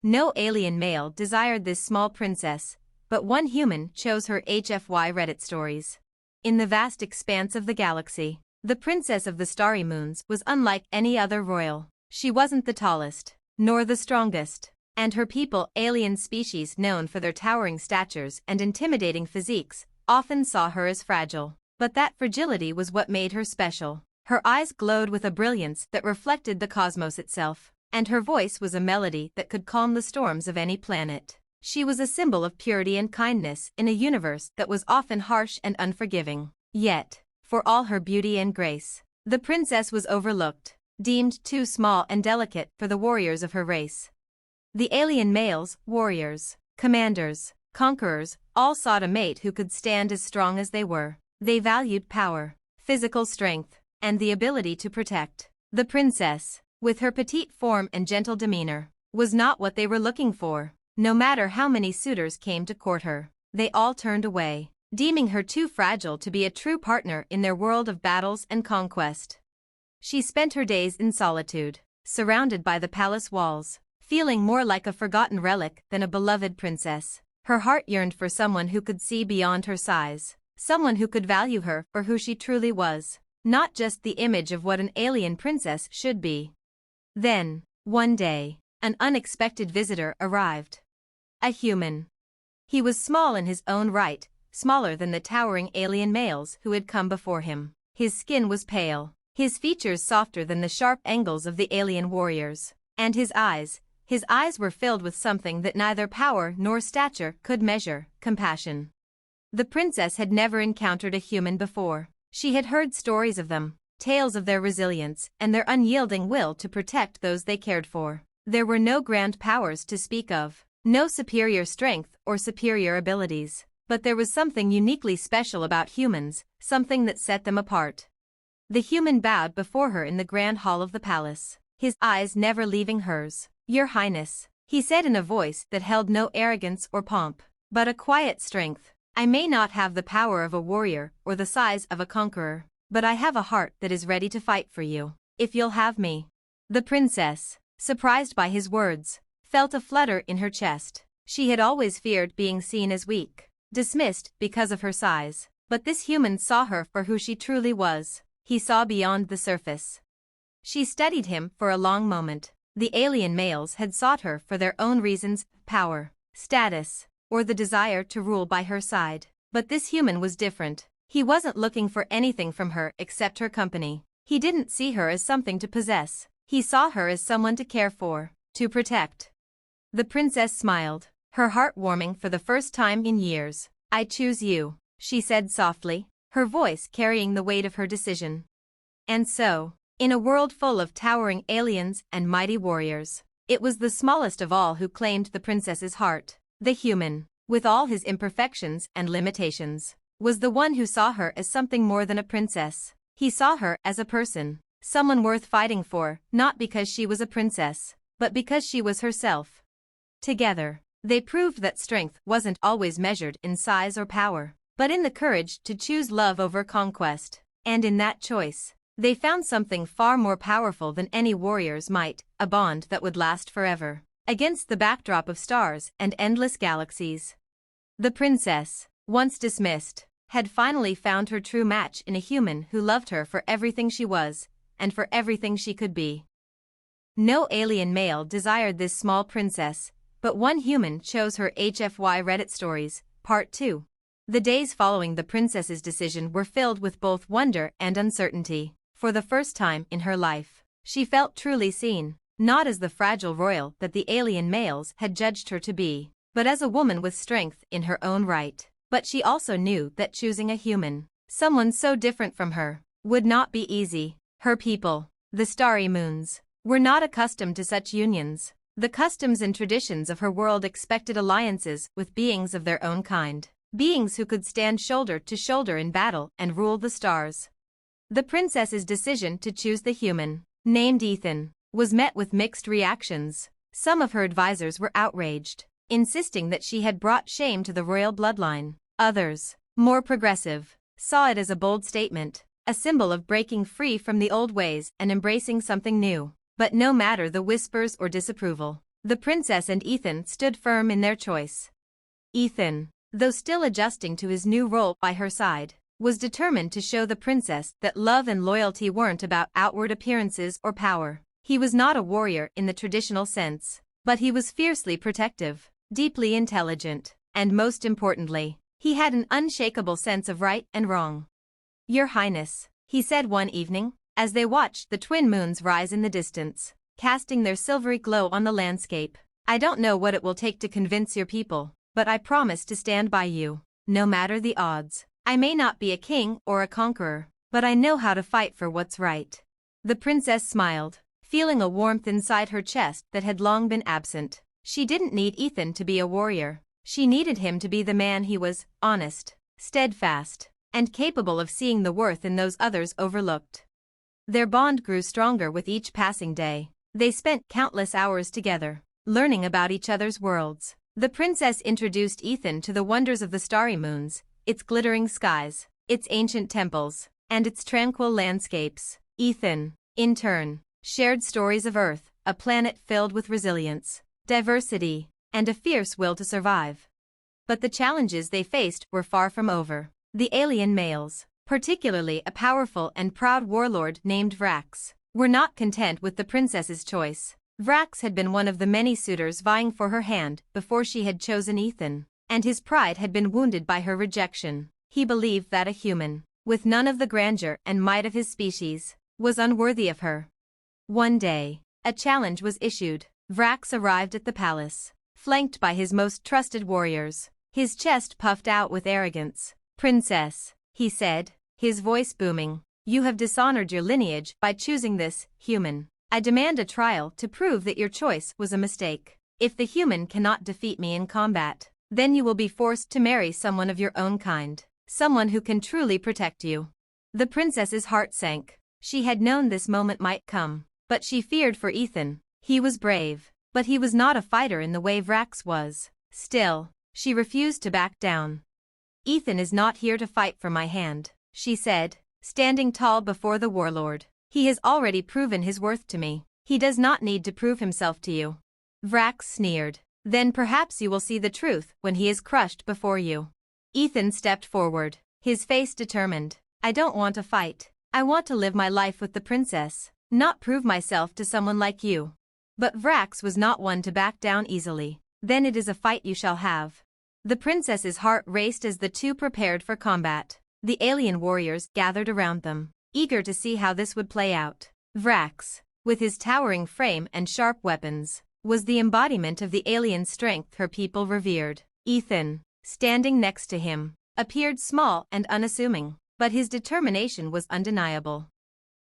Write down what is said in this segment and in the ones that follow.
No alien male desired this small princess, but one human chose her. HFY Reddit stories. In the vast expanse of the galaxy, the princess of the starry moons was unlike any other royal. She wasn't the tallest, nor the strongest, and her people, alien species known for their towering statures and intimidating physiques, often saw her as fragile. But that fragility was what made her special. Her eyes glowed with a brilliance that reflected the cosmos itself, and her voice was a melody that could calm the storms of any planet. She was a symbol of purity and kindness in a universe that was often harsh and unforgiving. Yet, for all her beauty and grace, the princess was overlooked, deemed too small and delicate for the warriors of her race. The alien males, warriors, commanders, conquerors, all sought a mate who could stand as strong as they were. They valued power, physical strength, and the ability to protect. The princess, with her petite form and gentle demeanor, was not what they were looking for. No matter how many suitors came to court her, they all turned away, deeming her too fragile to be a true partner in their world of battles and conquest. She spent her days in solitude, surrounded by the palace walls, feeling more like a forgotten relic than a beloved princess. Her heart yearned for someone who could see beyond her size, someone who could value her for who she truly was, not just the image of what an alien princess should be. Then, one day, an unexpected visitor arrived. A human. He was small in his own right, smaller than the towering alien males who had come before him. His skin was pale, his features softer than the sharp angles of the alien warriors, and his eyes were filled with something that neither power nor stature could measure: compassion. The princess had never encountered a human before. She had heard stories of them, tales of their resilience and their unyielding will to protect those they cared for. There were no grand powers to speak of, no superior strength or superior abilities, but there was something uniquely special about humans, something that set them apart. The human bowed before her in the grand hall of the palace, his eyes never leaving hers. "Your Highness," he said in a voice that held no arrogance or pomp, but a quiet strength. "I may not have the power of a warrior or the size of a conqueror, but I have a heart that is ready to fight for you, if you'll have me." The princess, surprised by his words, felt a flutter in her chest. She had always feared being seen as weak, dismissed because of her size, but this human saw her for who she truly was. He saw beyond the surface. She studied him for a long moment. The alien males had sought her for their own reasons: power, status, or the desire to rule by her side. But this human was different. He wasn't looking for anything from her except her company. He didn't see her as something to possess. He saw her as someone to care for, to protect. The princess smiled, her heart warming for the first time in years. "I choose you," she said softly, her voice carrying the weight of her decision. And so, in a world full of towering aliens and mighty warriors, it was the smallest of all who claimed the princess's heart. The human, with all his imperfections and limitations, was the one who saw her as something more than a princess. He saw her as a person, someone worth fighting for, not because she was a princess, but because she was herself. Together, they proved that strength wasn't always measured in size or power, but in the courage to choose love over conquest. And in that choice, they found something far more powerful than any warrior's might: a bond that would last forever, against the backdrop of stars and endless galaxies. The princess, once dismissed, had finally found her true match in a human who loved her for everything she was, and for everything she could be. No alien male desired this small princess, but one human chose her. HFY Reddit Stories, Part 2. The days following the princess's decision were filled with both wonder and uncertainty. For the first time in her life, she felt truly seen, not as the fragile royal that the alien males had judged her to be, but as a woman with strength in her own right. But she also knew that choosing a human, someone so different from her, would not be easy. Her people, the starry moons, were not accustomed to such unions. The customs and traditions of her world expected alliances with beings of their own kind, beings who could stand shoulder to shoulder in battle and rule the stars. The princess's decision to choose the human, named Ethan, was met with mixed reactions. Some of her advisors were outraged, insisting that she had brought shame to the royal bloodline. Others, more progressive, saw it as a bold statement, a symbol of breaking free from the old ways and embracing something new. But no matter the whispers or disapproval, The princess and Ethan stood firm in their choice. Ethan, though still adjusting to his new role by her side, was determined to show the princess that love and loyalty weren't about outward appearances or power. He was not a warrior in the traditional sense, but he was fiercely protective, deeply intelligent, and most importantly, he had an unshakable sense of right and wrong. "Your Highness," he said one evening, as they watched the twin moons rise in the distance, casting their silvery glow on the landscape, "I don't know what it will take to convince your people, but I promise to stand by you, no matter the odds. I may not be a king or a conqueror, but I know how to fight for what's right." The princess smiled, feeling a warmth inside her chest that had long been absent. She didn't need Ethan to be a warrior. She needed him to be the man he was, honest, steadfast, and capable of seeing the worth in those others overlooked. Their bond grew stronger with each passing day. They spent countless hours together, learning about each other's worlds. The princess introduced Ethan to the wonders of the starry moons, its glittering skies, its ancient temples, and its tranquil landscapes. Ethan, in turn, shared stories of Earth, a planet filled with resilience, diversity, and a fierce will to survive. But the challenges they faced were far from over. The alien males, particularly a powerful and proud warlord named Vrax, were not content with the princess's choice. Vrax had been one of the many suitors vying for her hand before she had chosen Ethan, and his pride had been wounded by her rejection. He believed that a human, with none of the grandeur and might of his species, was unworthy of her. One day, a challenge was issued. Vrax arrived at the palace, flanked by his most trusted warriors, his chest puffed out with arrogance. "Princess," he said, his voice booming, "you have dishonored your lineage by choosing this human. I demand a trial to prove that your choice was a mistake. If the human cannot defeat me in combat, then you will be forced to marry someone of your own kind, someone who can truly protect you." The princess's heart sank. She had known this moment might come, but she feared for Ethan. He was brave, but he was not a fighter in the way Vrax was. Still, she refused to back down. "Ethan is not here to fight for my hand," she said, standing tall before the warlord. "He has already proven his worth to me. He does not need to prove himself to you." Vrax sneered. "Then perhaps you will see the truth when he is crushed before you." Ethan stepped forward, his face determined. "I don't want to fight. I want to live my life with the princess, not prove myself to someone like you." But Vrax was not one to back down easily. "Then it is a fight you shall have." The princess's heart raced as the two prepared for combat. The alien warriors gathered around them, eager to see how this would play out. Vrax, with his towering frame and sharp weapons, was the embodiment of the alien strength her people revered. Ethan, standing next to him, appeared small and unassuming, but his determination was undeniable.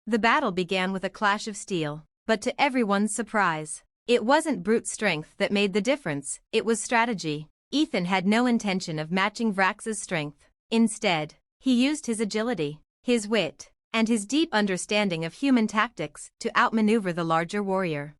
The battle began with a clash of steel, but to everyone's surprise, it wasn't brute strength that made the difference, it was strategy. Ethan had no intention of matching Vrax's strength. Instead, he used his agility, his wit, and his deep understanding of human tactics to outmaneuver the larger warrior.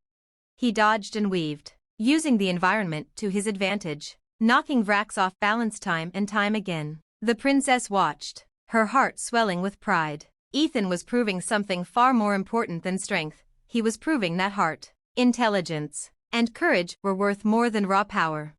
He dodged and weaved, using the environment to his advantage, knocking Vrax off balance time and time again. The princess watched, her heart swelling with pride. Ethan was proving something far more important than strength. He was proving that heart, intelligence, and courage were worth more than raw power.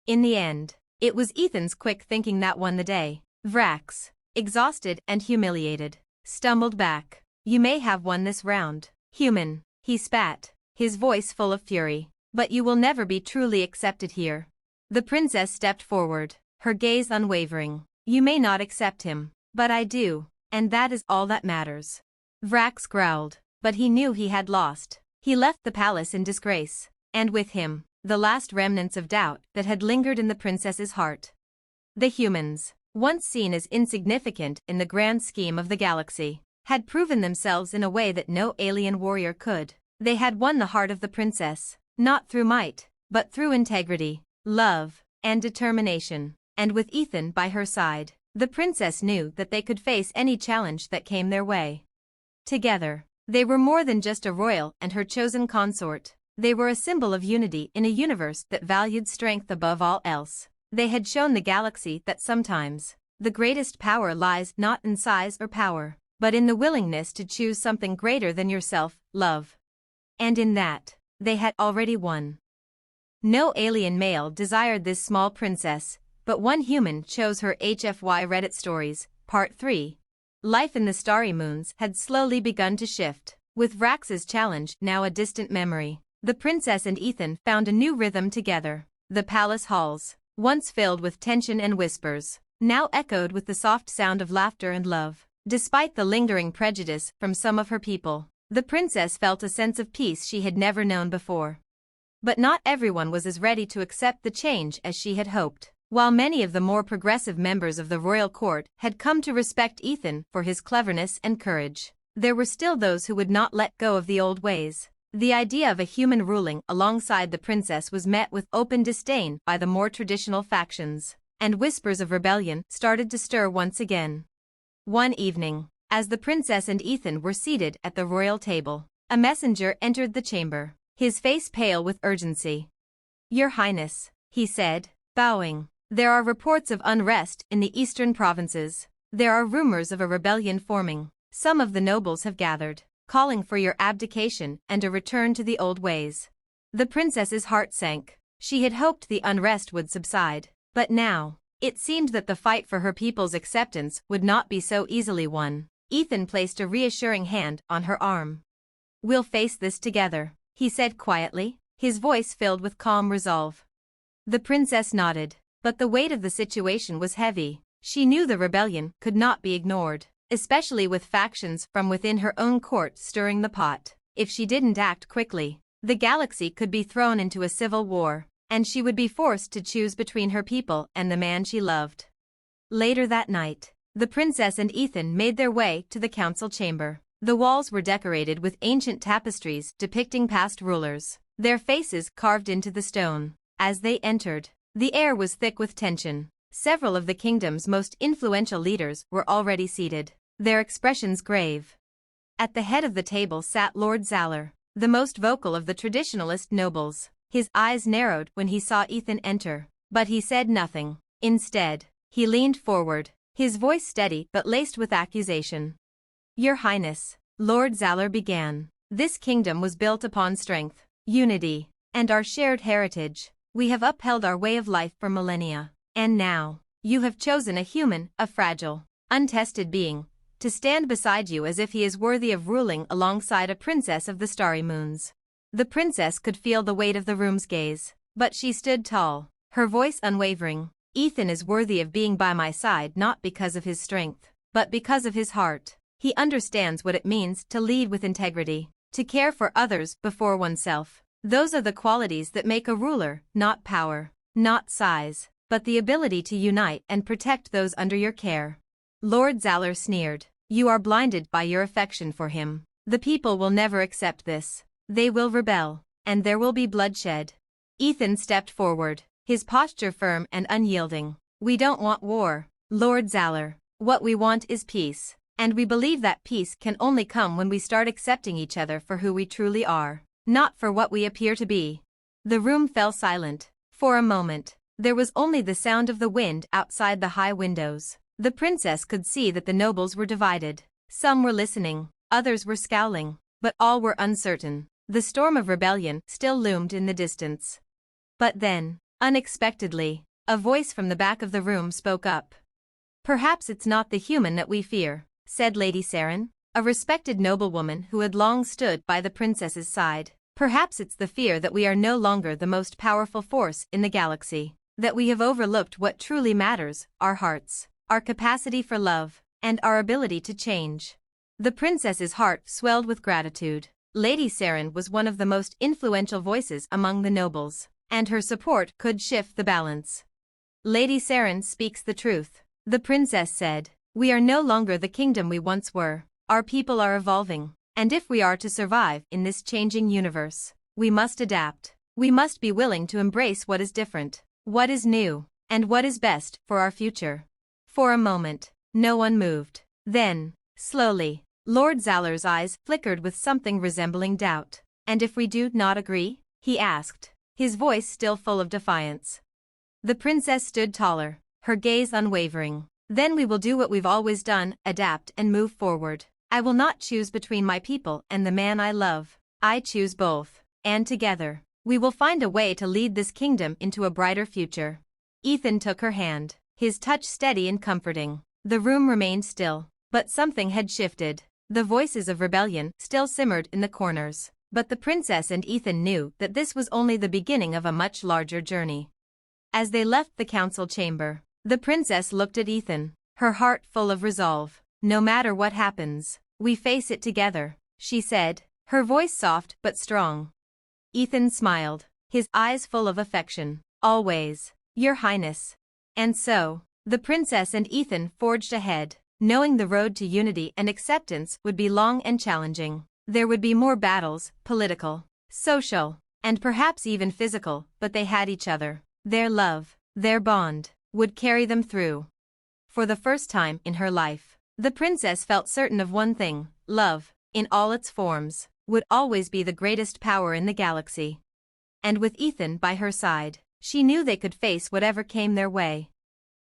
In the end, it was Ethan's quick thinking that won the day. Vrax, exhausted and humiliated, stumbled back. "You may have won this round, human," he spat, his voice full of fury, "but you will never be truly accepted here." The princess stepped forward, her gaze unwavering. "You may not accept him, but I do, and that is all that matters." Vrax growled, but he knew he had lost. He left the palace in disgrace, and with him, the last remnants of doubt that had lingered in the princess's heart. The humans, once seen as insignificant in the grand scheme of the galaxy, had proven themselves in a way that no alien warrior could. They had won the heart of the princess, not through might, but through integrity, love, and determination. And with Ethan by her side, the princess knew that they could face any challenge that came their way. Together, they were more than just a royal and her chosen consort. They were a symbol of unity in a universe that valued strength above all else. They had shown the galaxy that sometimes, the greatest power lies not in size or power, but in the willingness to choose something greater than yourself, love. And in that, they had already won. No alien male desired this small princess, but one human chose her. HFY Reddit Stories, Part 3. Life in the Starry Moons had slowly begun to shift, with Vrax's challenge now a distant memory. The princess and Ethan found a new rhythm together. The palace halls, once filled with tension and whispers, now echoed with the soft sound of laughter and love. Despite the lingering prejudice from some of her people, the princess felt a sense of peace she had never known before. But not everyone was as ready to accept the change as she had hoped. While many of the more progressive members of the royal court had come to respect Ethan for his cleverness and courage, there were still those who would not let go of the old ways. The idea of a human ruling alongside the princess was met with open disdain by the more traditional factions, and whispers of rebellion started to stir once again. One evening, as the princess and Ethan were seated at the royal table, a messenger entered the chamber, his face pale with urgency. "Your Highness," he said, bowing, "there are reports of unrest in the eastern provinces. There are rumors of a rebellion forming. Some of the nobles have gathered, calling for your abdication and a return to the old ways." The princess's heart sank. She had hoped the unrest would subside, but now, it seemed that the fight for her people's acceptance would not be so easily won. Ethan placed a reassuring hand on her arm. "We'll face this together," he said quietly, his voice filled with calm resolve. The princess nodded, but the weight of the situation was heavy. She knew the rebellion could not be ignored, especially with factions from within her own court stirring the pot. If she didn't act quickly, the galaxy could be thrown into a civil war, and she would be forced to choose between her people and the man she loved. Later that night, the princess and Ethan made their way to the council chamber. The walls were decorated with ancient tapestries depicting past rulers, their faces carved into the stone. As they entered, the air was thick with tension. Several of the kingdom's most influential leaders were already seated, their expressions grave. At the head of the table sat Lord Zalor, the most vocal of the traditionalist nobles. His eyes narrowed when he saw Ethan enter, but he said nothing. Instead, he leaned forward, his voice steady but laced with accusation. "Your Highness," Lord Zalor began, "this kingdom was built upon strength, unity, and our shared heritage. We have upheld our way of life for millennia, and now, you have chosen a human, a fragile, untested being, to stand beside you as if he is worthy of ruling alongside a princess of the starry moons." The princess could feel the weight of the room's gaze, but she stood tall, her voice unwavering. "Ethan is worthy of being by my side not because of his strength, but because of his heart. He understands what it means to lead with integrity, to care for others before oneself. Those are the qualities that make a ruler, not power, not size, but the ability to unite and protect those under your care." Lord Zalor sneered. "You are blinded by your affection for him. The people will never accept this. They will rebel, and there will be bloodshed." Ethan stepped forward, his posture firm and unyielding. "We don't want war, Lord Zalor. What we want is peace, and we believe that peace can only come when we start accepting each other for who we truly are, not for what we appear to be." The room fell silent. For a moment, there was only the sound of the wind outside the high windows. The princess could see that the nobles were divided. Some were listening, others were scowling, but all were uncertain. The storm of rebellion still loomed in the distance. But then, unexpectedly, a voice from the back of the room spoke up. "Perhaps it's not the human that we fear," said Lady Saren, a respected noblewoman who had long stood by the princess's side. "Perhaps it's the fear that we are no longer the most powerful force in the galaxy, that we have overlooked what truly matters, our hearts, our capacity for love, and our ability to change." The princess's heart swelled with gratitude. Lady Saren was one of the most influential voices among the nobles, and her support could shift the balance. "Lady Saren speaks the truth," the princess said. "We are no longer the kingdom we once were. Our people are evolving, and if we are to survive in this changing universe, we must adapt. We must be willing to embrace what is different, what is new, and what is best for our future." For a moment, no one moved. Then, slowly, Lord Zalor's eyes flickered with something resembling doubt. "And if we do not agree?" he asked, his voice still full of defiance. The princess stood taller, her gaze unwavering. "Then we will do what we've always done, adapt and move forward. I will not choose between my people and the man I love. I choose both, and together, We will find a way to lead this kingdom into a brighter future. Ethan took her hand, his touch steady and comforting. The room remained still, but something had shifted. The voices of rebellion still simmered in the corners, but the princess and Ethan knew that this was only the beginning of a much larger journey. As they left the council chamber, the princess looked at Ethan, her heart full of resolve. No matter what happens, we face it together, she said, her voice soft but strong. Ethan smiled, his eyes full of affection. Always, Your Highness. And so, the princess and Ethan forged ahead, knowing the road to unity and acceptance would be long and challenging. There would be more battles, political, social, and perhaps even physical, but they had each other. Their love, their bond, would carry them through. For the first time in her life, the princess felt certain of one thing: love, in all its forms, would always be the greatest power in the galaxy. And with Ethan by her side, she knew they could face whatever came their way.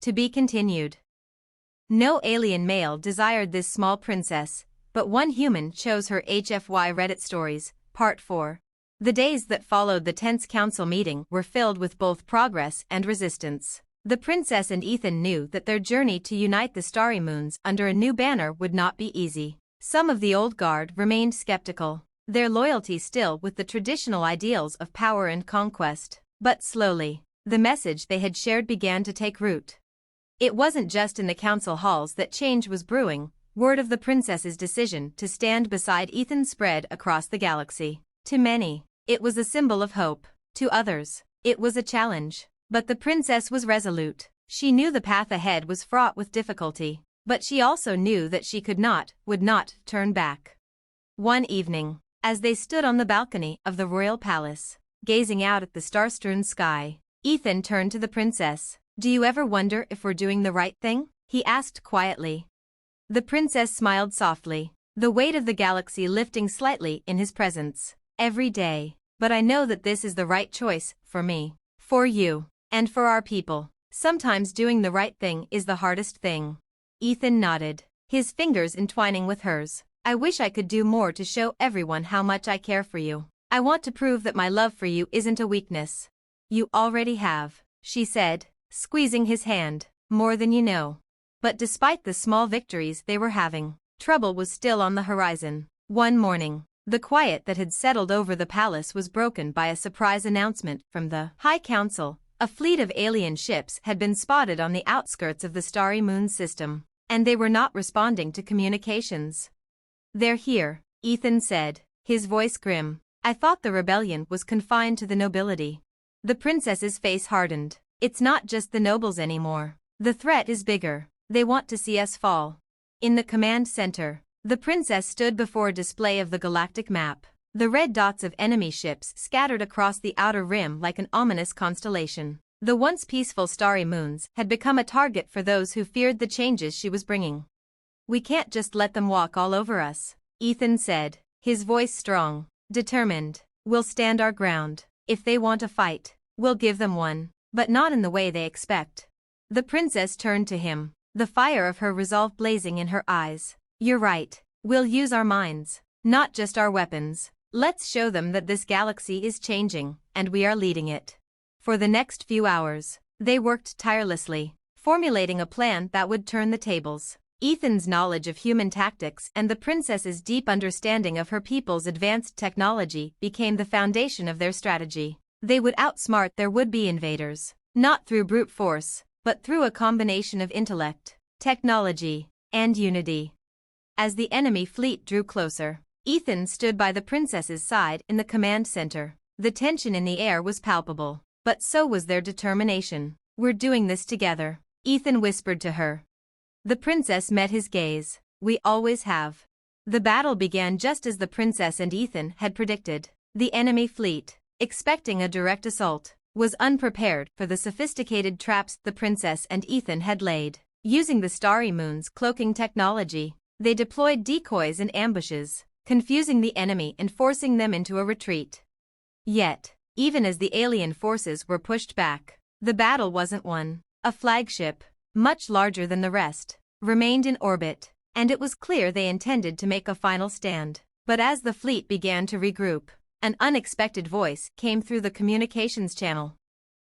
To be continued. No alien male desired this small princess, but one human chose her. HFY Reddit Stories, Part 4. The days that followed the tense council meeting were filled with both progress and resistance. The princess and Ethan knew that their journey to unite the starry moons under a new banner would not be easy. Some of the old guard remained skeptical, their loyalty still with the traditional ideals of power and conquest. But slowly, the message they had shared began to take root. It wasn't just in the council halls that change was brewing. Word of the princess's decision to stand beside Ethan spread across the galaxy. To many, it was a symbol of hope. To others, it was a challenge. But the princess was resolute. She knew the path ahead was fraught with difficulty, but she also knew that she would not turn back. One evening, as they stood on the balcony of the royal palace, gazing out at the star-strewn sky, Ethan turned to the princess. "Do you ever wonder if we're doing the right thing?" he asked quietly. The princess smiled softly, the weight of the galaxy lifting slightly in his presence. "Every day, but I know that this is the right choice for me, for you, and for our people. Sometimes doing the right thing is the hardest thing." Ethan nodded, his fingers entwining with hers. "I wish I could do more to show everyone how much I care for you. I want to prove that my love for you isn't a weakness." "You already have," she said, squeezing his hand, "more than you know." But despite the small victories they were having, trouble was still on the horizon. One morning, the quiet that had settled over the palace was broken by a surprise announcement from the High Council. A fleet of alien ships had been spotted on the outskirts of the Starry Moon system, and they were not responding to communications. "They're here," Ethan said, his voice grim. "I thought the rebellion was confined to the nobility." The princess's face hardened. "It's not just the nobles anymore. The threat is bigger. They want to see us fall." In the command center, the princess stood before a display of the galactic map. The red dots of enemy ships scattered across the outer rim like an ominous constellation. The once peaceful starry moons had become a target for those who feared the changes she was bringing. "We can't just let them walk all over us," Ethan said, his voice strong, determined. "We'll stand our ground. If they want a fight, we'll give them one, but not in the way they expect." The princess turned to him, the fire of her resolve blazing in her eyes. "You're right. We'll use our minds, not just our weapons. Let's show them that this galaxy is changing, and we are leading it." For the next few hours, they worked tirelessly, formulating a plan that would turn the tables. Ethan's knowledge of human tactics and the princess's deep understanding of her people's advanced technology became the foundation of their strategy. They would outsmart their would-be invaders, not through brute force, but through a combination of intellect, technology, and unity. As the enemy fleet drew closer, Ethan stood by the princess's side in the command center. The tension in the air was palpable, but so was their determination. "We're doing this together," Ethan whispered to her. The princess met his gaze. "We always have." The battle began just as the princess and Ethan had predicted. The enemy fleet, expecting a direct assault, was unprepared for the sophisticated traps the princess and Ethan had laid. Using the Starry Moon's cloaking technology, they deployed decoys and ambushes, confusing the enemy and forcing them into a retreat. Yet, even as the alien forces were pushed back, the battle wasn't won. A flagship, much larger than the rest, remained in orbit, and it was clear they intended to make a final stand. But as the fleet began to regroup, an unexpected voice came through the communications channel.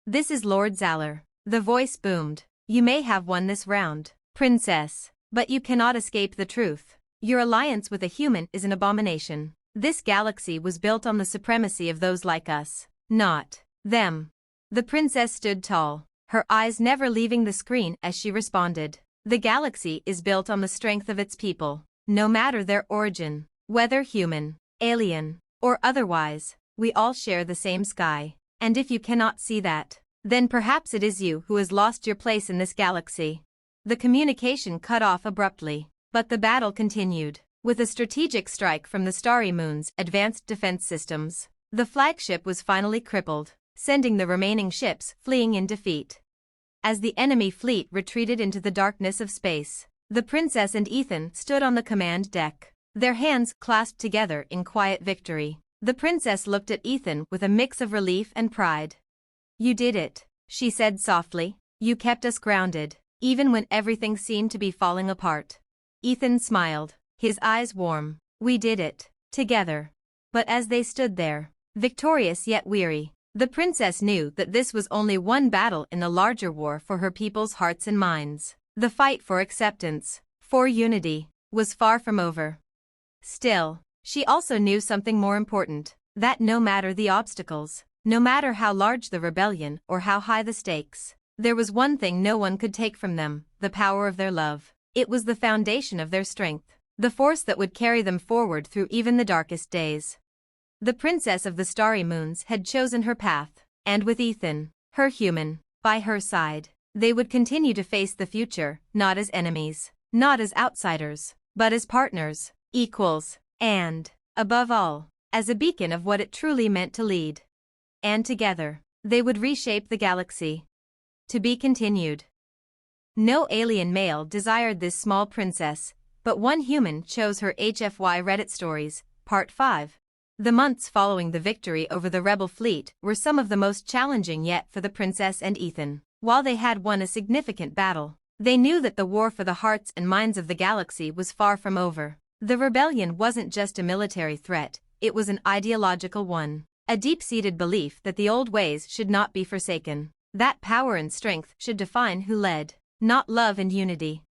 "This is Lord Zaller." The voice boomed. "You may have won this round, Princess, but you cannot escape the truth. Your alliance with a human is an abomination. This galaxy was built on the supremacy of those like us, not them." The princess stood tall, her eyes never leaving the screen as she responded. "The galaxy is built on the strength of its people, no matter their origin, whether human, alien, or otherwise. We all share the same sky, and if you cannot see that, then perhaps it is you who has lost your place in this galaxy." The communication cut off abruptly, but the battle continued. With a strategic strike from the Starry Moon's advanced defense systems, the flagship was finally crippled, sending the remaining ships fleeing in defeat. As the enemy fleet retreated into the darkness of space, the princess and Ethan stood on the command deck, their hands clasped together in quiet victory. The princess looked at Ethan with a mix of relief and pride. "You did it," she said softly. "You kept us grounded, even when everything seemed to be falling apart." Ethan smiled, his eyes warm. "We did it, together." But as they stood there, victorious yet weary, the princess knew that this was only one battle in the larger war for her people's hearts and minds. The fight for acceptance, for unity, was far from over. Still, she also knew something more important, that no matter the obstacles, no matter how large the rebellion or how high the stakes, there was one thing no one could take from them: the power of their love. It was the foundation of their strength, the force that would carry them forward through even the darkest days. The Princess of the Starry Moons had chosen her path, and with Ethan, her human, by her side, they would continue to face the future, not as enemies, not as outsiders, but as partners, equals, and, above all, as a beacon of what it truly meant to lead. And together, they would reshape the galaxy. To be continued. No alien male desired this small princess, but one human chose her. HFY Reddit Stories, Part 5. The months following the victory over the rebel fleet were some of the most challenging yet for the princess and Ethan. While they had won a significant battle, they knew that the war for the hearts and minds of the galaxy was far from over. The rebellion wasn't just a military threat, it was an ideological one. A deep-seated belief that the old ways should not be forsaken, that power and strength should define who led, not love and unity.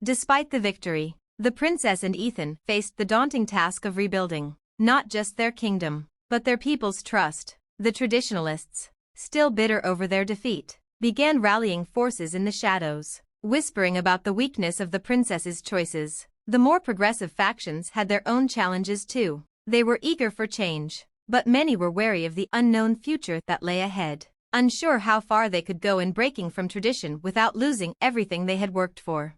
Despite the victory, the princess and Ethan faced the daunting task of rebuilding, not just their kingdom, but their people's trust. The traditionalists, still bitter over their defeat, began rallying forces in the shadows, whispering about the weakness of the princess's choices. The more progressive factions had their own challenges too. They were eager for change, but many were wary of the unknown future that lay ahead, unsure how far they could go in breaking from tradition without losing everything they had worked for.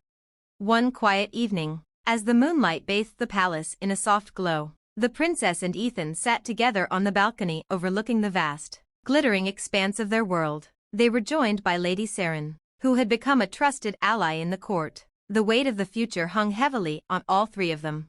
One quiet evening, as the moonlight bathed the palace in a soft glow, the princess and Ethan sat together on the balcony overlooking the vast, glittering expanse of their world. They were joined by Lady Saren, who had become a trusted ally in the court. The weight of the future hung heavily on all three of them.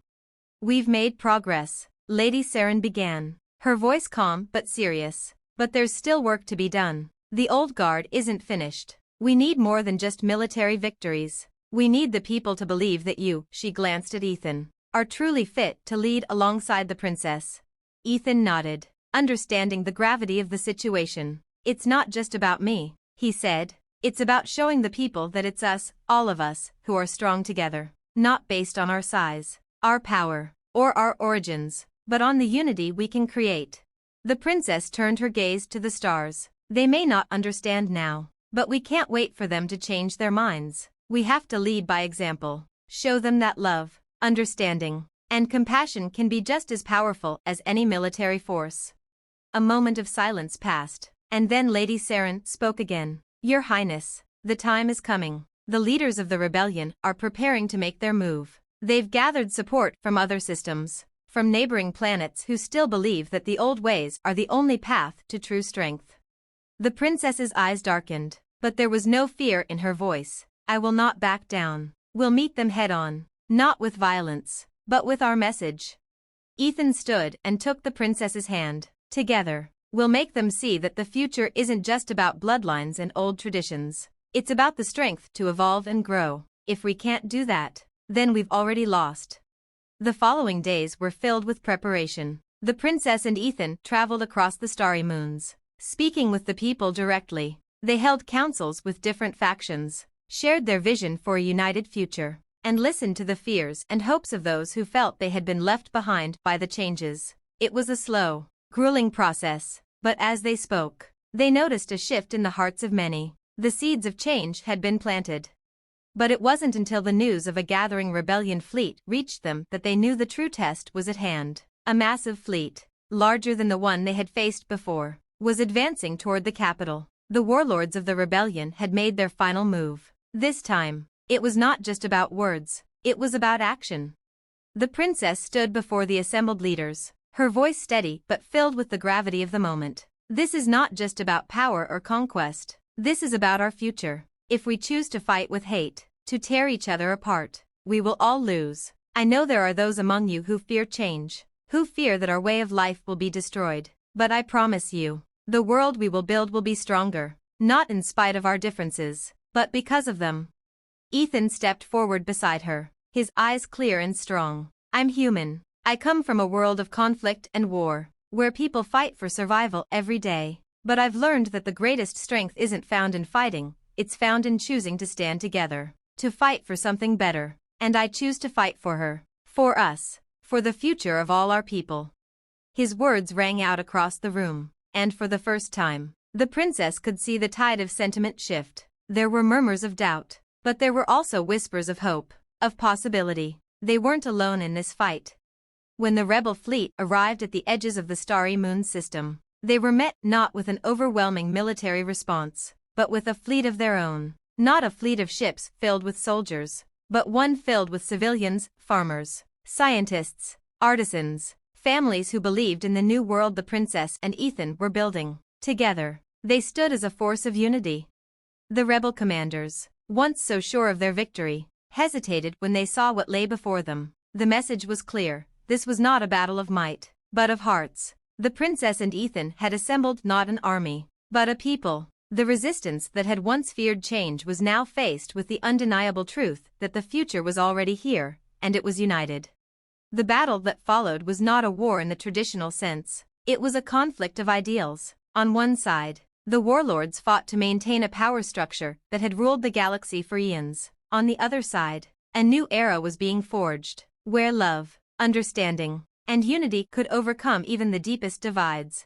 "We've made progress," Lady Saren began, her voice calm but serious. "But there's still work to be done. The old guard isn't finished. We need more than just military victories. We need the people to believe that you," she glanced at Ethan, "are truly fit to lead alongside the princess." Ethan nodded, understanding the gravity of the situation. "It's not just about me," he said. "It's about showing the people that it's us, all of us, who are strong together, not based on our size, our power, or our origins, but on the unity we can create." The princess turned her gaze to the stars. "They may not understand now, but we can't wait for them to change their minds. We have to lead by example, show them that love, understanding, and compassion can be just as powerful as any military force." A moment of silence passed, and then Lady Saren spoke again. "Your Highness, the time is coming. The leaders of the rebellion are preparing to make their move. They've gathered support from other systems, from neighboring planets who still believe that the old ways are the only path to true strength." The princess's eyes darkened, but there was no fear in her voice. "I will not back down. We'll meet them head-on, not with violence, but with our message." Ethan stood and took the princess's hand. "Together, we'll make them see that the future isn't just about bloodlines and old traditions. It's about the strength to evolve and grow. If we can't do that, then we've already lost." The following days were filled with preparation. The princess and Ethan traveled across the starry moons, speaking with the people directly. They held councils with different factions, shared their vision for a united future, and listened to the fears and hopes of those who felt they had been left behind by the changes. It was a slow, grueling process, but as they spoke, they noticed a shift in the hearts of many. The seeds of change had been planted. But it wasn't until the news of a gathering rebellion fleet reached them that they knew the true test was at hand. A massive fleet, larger than the one they had faced before, was advancing toward the capital. The warlords of the rebellion had made their final move. This time, it was not just about words, it was about action. The princess stood before the assembled leaders, her voice steady but filled with the gravity of the moment. This is not just about power or conquest. This is about our future. If we choose to fight with hate, to tear each other apart, we will all lose. I know there are those among you who fear change, who fear that our way of life will be destroyed. But I promise you, the world we will build will be stronger, not in spite of our differences, but because of them. Ethan stepped forward beside her, his eyes clear and strong. I'm human. I come from a world of conflict and war, where people fight for survival every day. But I've learned that the greatest strength isn't found in fighting, it's found in choosing to stand together, to fight for something better. And I choose to fight for her, for us, for the future of all our people. His words rang out across the room, and for the first time, the princess could see the tide of sentiment shift. There were murmurs of doubt, but there were also whispers of hope, of possibility. They weren't alone in this fight. When the rebel fleet arrived at the edges of the starry moon system, they were met not with an overwhelming military response, but with a fleet of their own. Not a fleet of ships filled with soldiers, but one filled with civilians, farmers, scientists, artisans, families who believed in the new world the princess and Ethan were building. Together, they stood as a force of unity. The rebel commanders, once so sure of their victory, hesitated when they saw what lay before them. The message was clear. This was not a battle of might, but of hearts. The princess and Ethan had assembled not an army, but a people. The resistance that had once feared change was now faced with the undeniable truth that the future was already here, and it was united. The battle that followed was not a war in the traditional sense. It was a conflict of ideals. On one side, the warlords fought to maintain a power structure that had ruled the galaxy for eons. On the other side, a new era was being forged, where love, understanding, and unity could overcome even the deepest divides.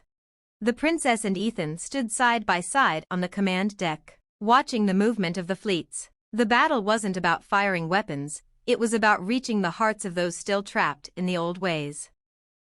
The princess and Ethan stood side by side on the command deck, watching the movement of the fleets. The battle wasn't about firing weapons, it was about reaching the hearts of those still trapped in the old ways.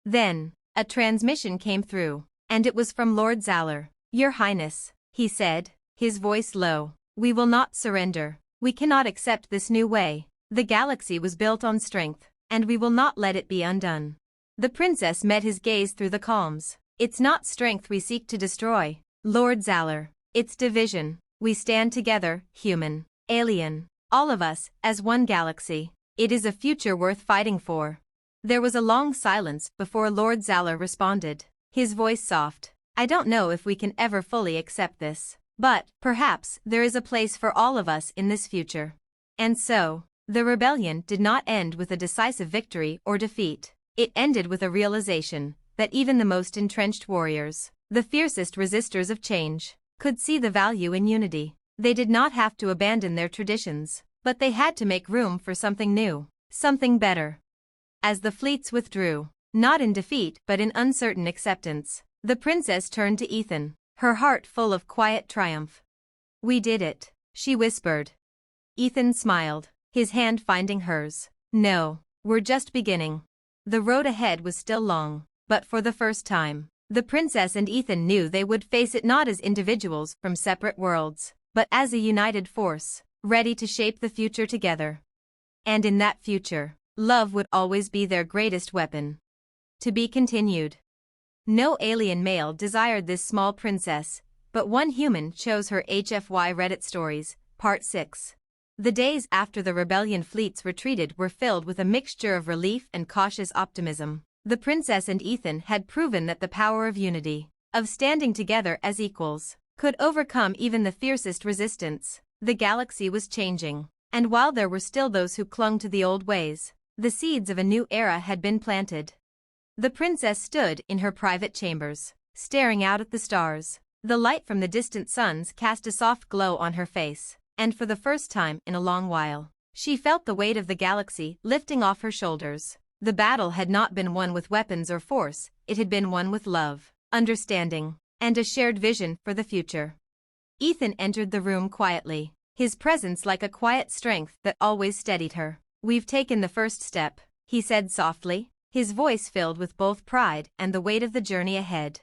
Then, a transmission came through, and it was from Lord Zalor. Your Highness, he said, his voice low, we will not surrender. We cannot accept this new way. The galaxy was built on strength, and we will not let it be undone. The princess met his gaze through the calms. It's not strength we seek to destroy, Lord Zalor. It's division. We stand together, human, alien, all of us, as one galaxy. It is a future worth fighting for. There was a long silence before Lord Zalor responded, his voice soft. I don't know if we can ever fully accept this, but perhaps there is a place for all of us in this future. And so, the rebellion did not end with a decisive victory or defeat. It ended with a realization that even the most entrenched warriors, the fiercest resistors of change, could see the value in unity. They did not have to abandon their traditions, but they had to make room for something new, something better. As the fleets withdrew, not in defeat but in uncertain acceptance, the princess turned to Ethan, her heart full of quiet triumph. We did it, she whispered. Ethan smiled, his hand finding hers. No, we're just beginning. The road ahead was still long, but for the first time, the princess and Ethan knew they would face it not as individuals from separate worlds, but as a united force, ready to shape the future together. And in that future, love would always be their greatest weapon. To be continued. No alien male desired this small princess, but one human chose her. HFY Reddit Stories, Part 6. The days after the rebellion fleets retreated were filled with a mixture of relief and cautious optimism. The princess and Ethan had proven that the power of unity, of standing together as equals, could overcome even the fiercest resistance. The galaxy was changing, and while there were still those who clung to the old ways, the seeds of a new era had been planted. The princess stood in her private chambers, staring out at the stars. The light from the distant suns cast a soft glow on her face, and for the first time in a long while, she felt the weight of the galaxy lifting off her shoulders. The battle had not been won with weapons or force, it had been won with love, understanding, and a shared vision for the future. Ethan entered the room quietly, his presence like a quiet strength that always steadied her. "We've taken the first step," he said softly, his voice filled with both pride and the weight of the journey ahead.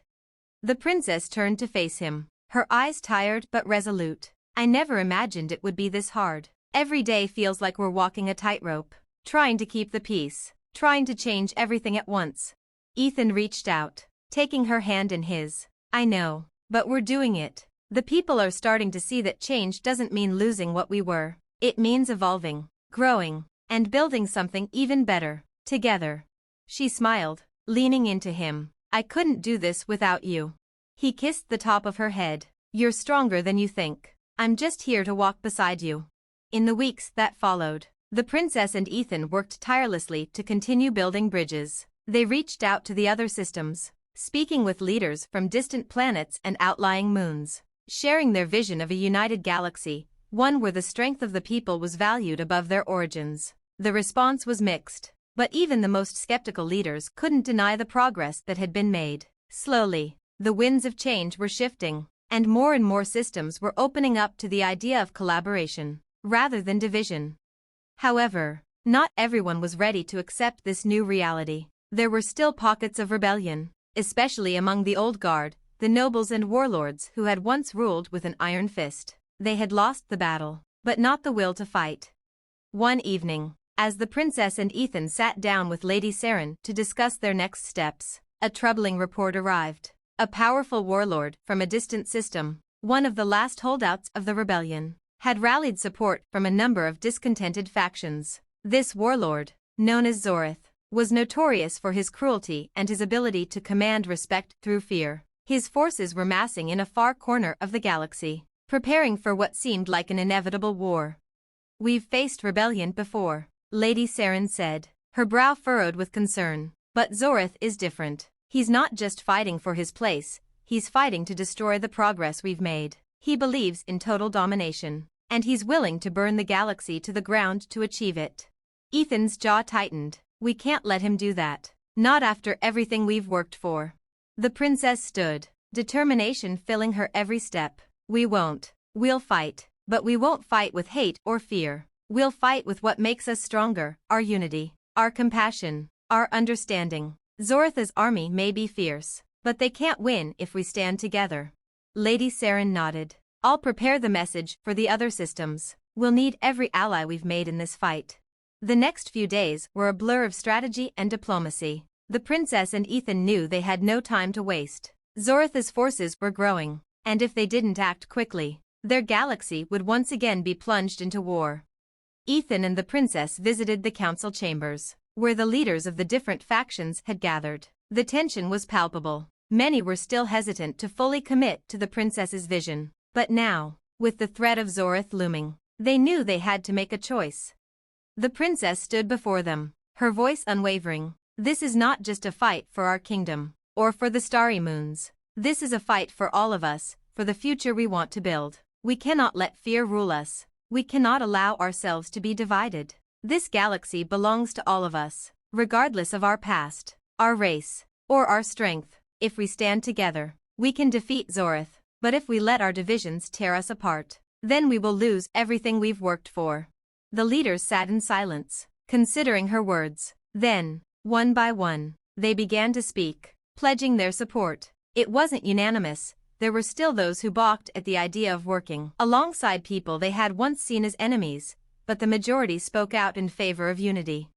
The princess turned to face him, her eyes tired but resolute. "I never imagined it would be this hard. Every day feels like we're walking a tightrope, trying to keep the peace, trying to change everything at once." Ethan reached out, taking her hand in his. "I know, but we're doing it. The people are starting to see that change doesn't mean losing what we were. It means evolving, growing, and building something even better, together." She smiled, leaning into him. "I couldn't do this without you." He kissed the top of her head. "You're stronger than you think. I'm just here to walk beside you." In the weeks that followed, the princess and Ethan worked tirelessly to continue building bridges. They reached out to the other systems, speaking with leaders from distant planets and outlying moons, sharing their vision of a united galaxy, one where the strength of the people was valued above their origins. The response was mixed, but even the most skeptical leaders couldn't deny the progress that had been made. Slowly, the winds of change were shifting, and more systems were opening up to the idea of collaboration, rather than division. However, not everyone was ready to accept this new reality. There were still pockets of rebellion, especially among the old guard, the nobles and warlords who had once ruled with an iron fist. They had lost the battle, but not the will to fight. One evening, as the princess and Ethan sat down with Lady Saren to discuss their next steps, a troubling report arrived. A powerful warlord from a distant system, one of the last holdouts of the rebellion, had rallied support from a number of discontented factions. This warlord, known as Zorith, was notorious for his cruelty and his ability to command respect through fear. His forces were massing in a far corner of the galaxy, preparing for what seemed like an inevitable war. "We've faced rebellion before," Lady Saren said, her brow furrowed with concern. "But Zorith is different. He's not just fighting for his place, he's fighting to destroy the progress we've made. He believes in total domination, and he's willing to burn the galaxy to the ground to achieve it." Ethan's jaw tightened. "We can't let him do that. Not after everything we've worked for." The princess stood, determination filling her every step. "We won't. We'll fight, but we won't fight with hate or fear. We'll fight with what makes us stronger, our unity, our compassion, our understanding. Zorith's army may be fierce, but they can't win if we stand together." Lady Saren nodded. "I'll prepare the message for the other systems. We'll need every ally we've made in this fight." The next few days were a blur of strategy and diplomacy. The princess and Ethan knew they had no time to waste. Zorith's forces were growing, and if they didn't act quickly, their galaxy would once again be plunged into war. Ethan and the princess visited the council chambers, where the leaders of the different factions had gathered. The tension was palpable. Many were still hesitant to fully commit to the princess's vision. But now, with the threat of Zorith looming, they knew they had to make a choice. The princess stood before them, her voice unwavering. "This is not just a fight for our kingdom, or for the starry moons. This is a fight for all of us, for the future we want to build. We cannot let fear rule us. We cannot allow ourselves to be divided. This galaxy belongs to all of us, regardless of our past, our race, or our strength. If we stand together, we can defeat Zorith, but if we let our divisions tear us apart, then we will lose everything we've worked for." The leaders sat in silence, considering her words. Then, one by one, they began to speak, pledging their support. It wasn't unanimous. There were still those who balked at the idea of working alongside people they had once seen as enemies, but the majority spoke out in favor of unity.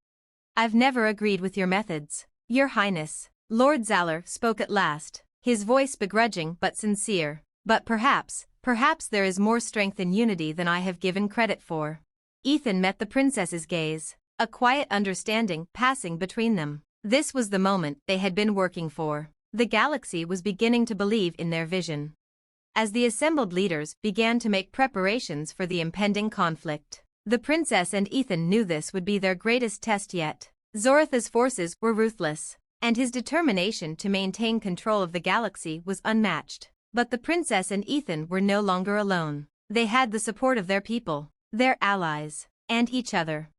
"I've never agreed with your methods, Your Highness," Lord Zalor spoke at last, his voice begrudging but sincere. "But perhaps there is more strength in unity than I have given credit for." Ethan met the princess's gaze, a quiet understanding passing between them. This was the moment they had been working for. The galaxy was beginning to believe in their vision. As the assembled leaders began to make preparations for the impending conflict, the princess and Ethan knew this would be their greatest test yet. Zorith's forces were ruthless. and his determination to maintain control of the galaxy was unmatched. But the princess and Ethan were no longer alone. They had the support of their people, their allies, and each other.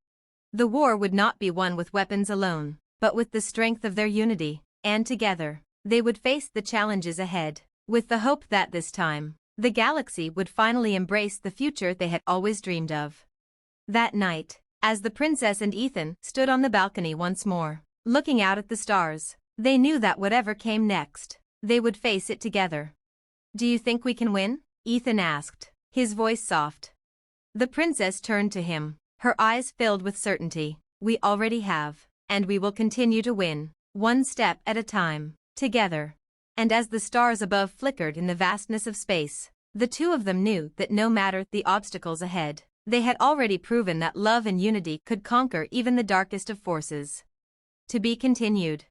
The war would not be won with weapons alone, but with the strength of their unity, and together, they would face the challenges ahead, with the hope that this time, the galaxy would finally embrace the future they had always dreamed of. That night, as the princess and Ethan stood on the balcony once more, looking out at the stars, they knew that whatever came next, they would face it together. "Do you think we can win?" Ethan asked, his voice soft. The princess turned to him, her eyes filled with certainty. "We already have, and we will continue to win, one step at a time, together." And as the stars above flickered in the vastness of space, the two of them knew that no matter the obstacles ahead, they had already proven that love and unity could conquer even the darkest of forces. To be continued.